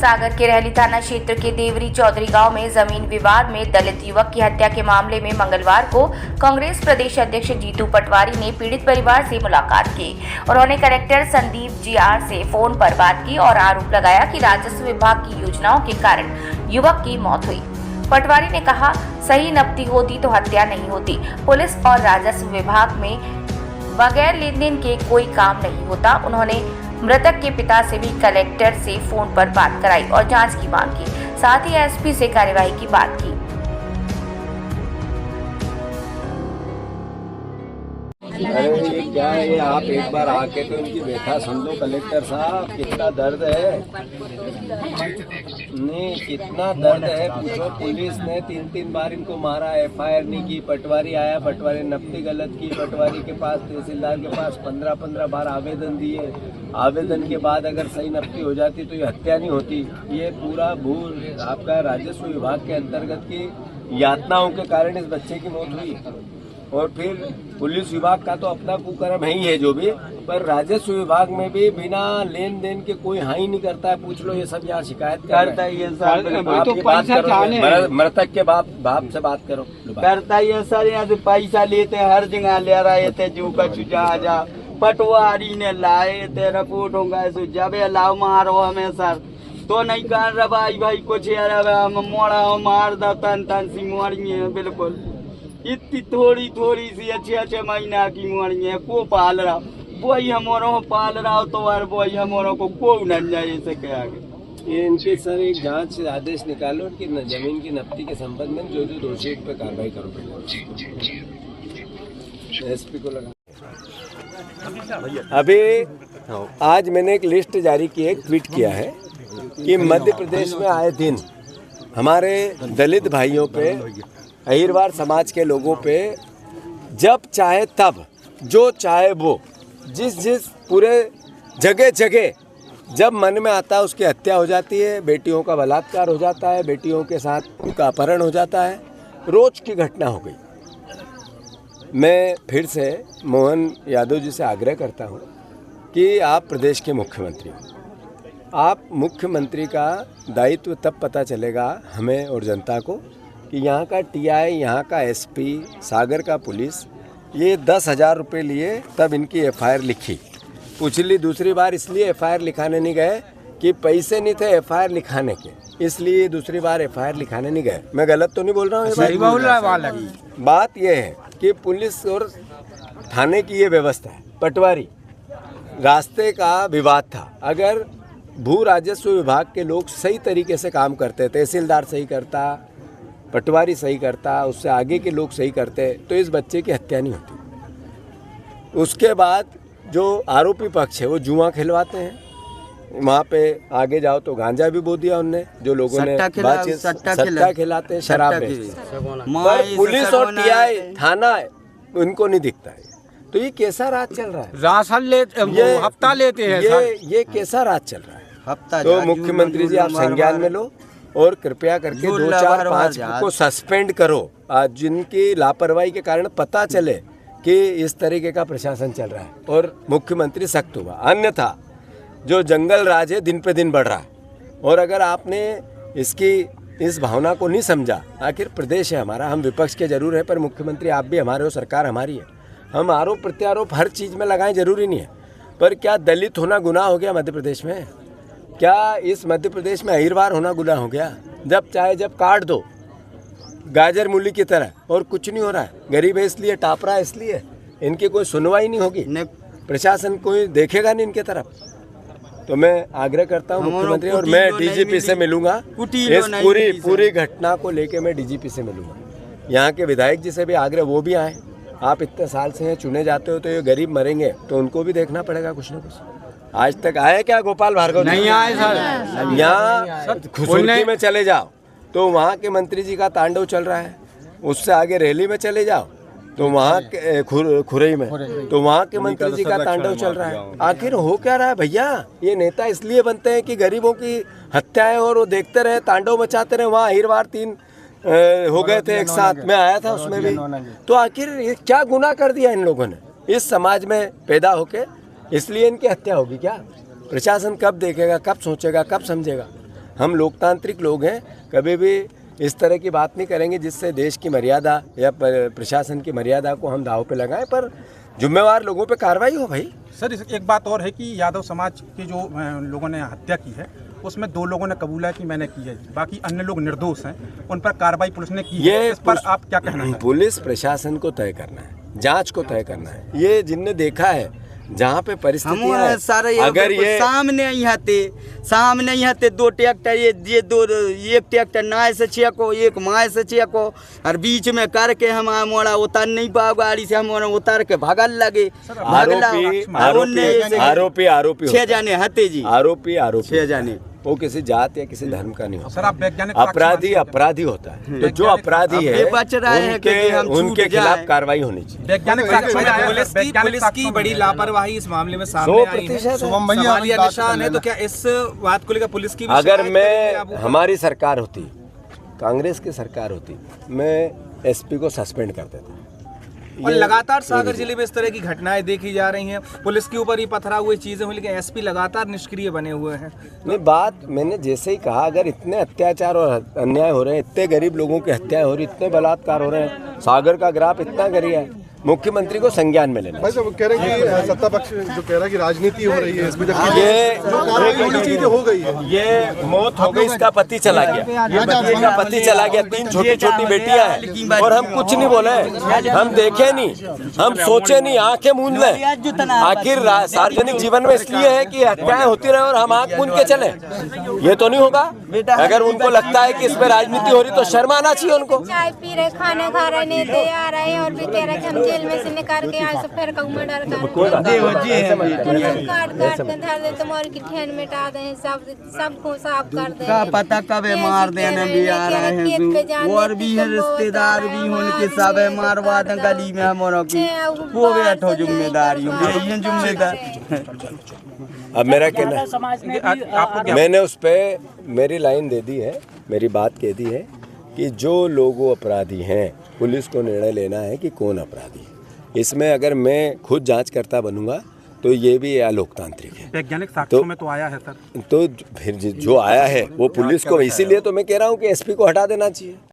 सागर के रहली थाना क्षेत्र के देवरी चौधरी गांव में जमीन विवाद में दलित युवक की हत्या के मामले में मंगलवार को कांग्रेस प्रदेश अध्यक्ष जीतू पटवारी ने पीड़ित परिवार से मुलाकात की। उन्होंने कलेक्टर संदीप जीआर से फोन पर बात की और आरोप लगाया कि राजस्व विभाग की योजनाओं के कारण युवक की मौत हुई। पटवारी ने कहा, सही नब्ती होती तो हत्या नहीं होती। पुलिस और राजस्व विभाग में बगैर लेन देन के कोई काम नहीं होता। उन्होंने मृतक के पिता से भी कलेक्टर से फोन पर बात कराई और जांच की मांग की, साथ ही एसपी से कार्यवाही की बात की। अरे ये क्या है, ये आप एक बार आके तो इनकी व्यथा सुन लो कलेक्टर साहब, कितना दर्द है। नहीं, कितना दर्द है पूछो। पुलिस ने 3 बार इनको मारा, एफआईआर नहीं की। पटवारी आया, पटवारी नब्ती गलत की। पटवारी के पास, तहसीलदार के पास 15 बार आवेदन दिए। आवेदन के बाद अगर सही नब्ती हो जाती तो ये हत्या नहीं होती। ये पूरा आपका राजस्व विभाग के अंतर्गत की यातनाओं के कारण इस बच्चे की मौत हुई। और फिर पुलिस विभाग का तो अपना कुकर्म है ही है जो भी, पर राजस्व विभाग में भी बिना लेन देन के कोई हाई नहीं करता है। पूछ लो, ये सब यहाँ शिकायत करता है। ये मृतक के बाप से बात करो। करता है सर, यहाँ से पैसा लेते हर जगह ले रहे थे। जो कछु जा पटवारी ने लाए थे रिपोर्टों का जब लाओ मारो हमें सर तो नहीं कर रहा भाई कुछ मोड़ा मार दा तन सी मोड़ी है। बिल्कुल इतनी थोड़ी सी अच्छे महीना की मोड़ी है। को पाल रहा वही हमारा पाल रहा तो वही हमारा को न जाए से क्या ये इनके सर एक जांच आदेश निकालो कि जमीन की नब्ती के संबंध में जो दोषी पे कार्रवाई करो। एसपी को लगा। अभी आज मैंने एक लिस्ट जारी की, एक ट्वीट किया है कि मध्य प्रदेश में आए दिन हमारे दलित भाइयों पे, अहिरवार समाज के लोगों पे जब चाहे तब, जो चाहे वो, जिस पूरे जगह जब मन में आता है उसकी हत्या हो जाती है। बेटियों का बलात्कार हो जाता है, बेटियों के साथ उनका अपहरण हो जाता है। रोज की घटना हो गई। मैं फिर से मोहन यादव जी से आग्रह करता हूं कि आप प्रदेश के मुख्यमंत्री हो। आप मुख्यमंत्री का दायित्व तब पता चलेगा हमें और जनता को कि यहाँ का टीआई, यहाँ का एसपी, सागर का पुलिस ये 10,000 रुपये लिए तब इनकी एफआईआर लिखी। पिछली दूसरी बार इसलिए एफआईआर लिखाने नहीं गए कि पैसे नहीं थे एफआईआर लिखाने के, इसलिए दूसरी बार एफआईआर लिखाने नहीं गए। मैं गलत तो नहीं बोल रहा हूँ? सही बोल रहा है। बात यह है कि पुलिस और थाने की ये व्यवस्था है। पटवारी रास्ते का विवाद था। अगर भू राजस्व विभाग के लोग सही तरीके से काम करते, तहसीलदार सही करता, पटवारी सही करता, उससे आगे के लोग सही करते, तो इस बच्चे की हत्या नहीं होती। उसके बाद जो आरोपी पक्ष है वो जुआ खिलवाते हैं। वहाँ पे आगे जाओ तो गांजा भी बो दिया उनने, जो लोगों ने सट्टा खिलाते हैं, शराब बेचते हैं। पर पुलिस और टीआई, थाना उनको नहीं दिखता है। तो ये कैसा राज चल रहा है? राशन लेते, हफ्ता लेते हैं। ये कैसा राज चल रहा है? तो मुख्यमंत्री जी आप संज्ञान में लो और कृपया करके 2, 4, 5 को सस्पेंड करो, जिनकी लापरवाही के कारण पता चले कि इस तरीके का प्रशासन चल रहा है और मुख्यमंत्री सख्त हुआ। अन्यथा जो जंगल राज है दिन पे दिन बढ़ रहा है। और अगर आपने इस भावना को नहीं समझा, आखिर प्रदेश है हमारा, हम विपक्ष के जरूर है पर मुख्यमंत्री आप भी हमारे हो, सरकार हमारी है। हम आरोप प्रत्यारोप हर चीज़ में लगाएं, जरूरी नहीं है। पर क्या दलित होना गुनाह हो गया मध्य प्रदेश में? क्या इस मध्य प्रदेश में अहिरवार होना गुनाह हो गया? जब चाहे जब काट दो गाजर मूली की तरह, और कुछ नहीं हो रहा है। गरीब है इसलिए, टाप रहा है इसलिए, इनकी कोई सुनवाई नहीं होगी, प्रशासन कोई देखेगा नहीं इनके तरफ। तो मैं आग्रह करता हूँ मुख्यमंत्री, और मैं डीजीपी से मिलूंगा, इस पूरी घटना को लेके मैं डीजीपी से मिलूंगा। यहाँ के विधायक जी से भी आग्रह, वो भी आए। आप इतने साल से हैं, चुने जाते हो, तो ये गरीब मरेंगे तो उनको भी देखना पड़ेगा कुछ ना कुछ। आज तक आए क्या गोपाल भार्गव? नहीं आए सर। यहाँ खुसुरकी में चले जाओ तो वहाँ के मंत्री जी का तांडव चल रहा है। उससे आगे रैली में चले जाओ तो वहाँ के खुरई में तो वहाँ के मंत्री जी का तांडव चल रहा है। आखिर हो क्या रहा है भैया? ये नेता इसलिए बनते हैं कि गरीबों की हत्याएं और वो देखते रहे, तांडव मचाते रहे। वहाँ अहिरवार 3 हो गए थे एक साथ, मैं आया था उसमें भी। तो आखिर ये क्या गुनाह कर दिया इन लोगों ने इस समाज में पैदा होके? इसलिए इनकी हत्या होगी क्या? प्रशासन कब देखेगा, कब सोचेगा, कब समझेगा? हम लोकतांत्रिक लोग हैं, कभी भी इस तरह की बात नहीं करेंगे जिससे देश की मर्यादा या प्रशासन की मर्यादा को हम दांव पे लगाएं, पर जिम्मेवार लोगों पे कार्रवाई हो भाई। सर एक बात और है कि यादव समाज के जो लोगों ने हत्या की है उसमें 2 लोगों ने कबूला है कि मैंने की है, बाकी अन्य लोग निर्दोष हैं, उन पर कार्रवाई पुलिस ने की है। इस पर आप क्या कहना है? पुलिस प्रशासन को तय करना है, जांच को तय करना है। ये जिनने देखा है जहाँ पे परिस्थितियां है, अगर ये सामने यहाँ थे 2 ट्रैक्टर, ये 2 एक ट्रैक्टर नाय से चेको, एक माय से चेको, और बीच में करके हम मोड़ा उतार नहीं पाओ, गाड़ी से हम उतार के भागल लगे। आरोपी 6 जाने हते जी, आरोपी 6 जाने। वो किसी जात या किसी धर्म का नहीं होता। सर आप वैज्ञानिक अपराधी होता है, तो जो अपराधी है उनके खिलाफ कार्रवाई होनी चाहिए। वैज्ञानिक पुलिस की बड़ी लापरवाही इस मामले में सामने आई है। सवालिया निशान है, तो क्या इस बात को लेकर पुलिस की अगर हमारी सरकार होती, कांग्रेस की सरकार होती, मैं एसपी को सस्पेंड कर देता। और लगातार सागर जिले में इस तरह की घटनाएं देखी जा रही हैं, पुलिस के ऊपर ही पथराव हुए चीजें हुई, लेकिन एसपी लगातार निष्क्रिय बने हुए हैं। नहीं, बात मैंने जैसे ही कहा, अगर इतने अत्याचार और अन्याय हो रहे हैं, इतने गरीब लोगों की हत्याएं हो रही, इतने बलात्कार हो रहे हैं, सागर का ग्राफ इतना गिरा है, मुख्यमंत्री को संज्ञान में लेना। भाई साहब कह रहे हैं कि सत्ता पक्ष जो कह रहा है कि राजनीति हो रही है इसमें, ये चीजें हो गई है, ये मौत हो गई, इसका पति चला गया, ये बच्चे का पति चला गया, 3 छोटी छोटी बेटियां हैं, और हम कुछ नहीं बोले, हम देखे नहीं, हम सोचे नहीं, आंखें मूंद लें। आखिर सार्वजनिक जीवन में इसलिए है कि हत्याएं होती रहे और हम आंख मूंद के चले, ये तो नहीं होगा। अगर उनको लगता है कि इसमें राजनीति हो रही तो शर्म आना चाहिए उनको। चाय पी रहे, खाना खा रहे, नहीं दे आ रहे हैं, और भी कह रहे हैं कि हम जेल में से निकाल के यहाँ से फिर कहूँ डर कर काट के धर दे, तुम्हारी की ठेन मिटा दे, सबको साफ कर दे, का पता कब मार देने भी आ रहे हैं, और भी है रिश्तेदार भी उनके सब मारवा दें गली में, हमारा की वो बैठो जिम्मेदारी, ये जिम्मेदार। अब मेरा कहना, मैंने उस पर मेरी लाइन दे दी है, मेरी बात कह दी है कि जो लोग अपराधी हैं, पुलिस को निर्णय लेना है कि कौन अपराधी है। इसमें अगर मैं खुद जांचकर्ता बनूंगा तो ये भी अलोकतांत्रिक है। वैज्ञानिक साक्ष्यों में तो आया है सर, तो फिर जो आया है वो पुलिस को, इसीलिए तो मैं कह रहा हूँ कि एसपी को हटा देना चाहिए।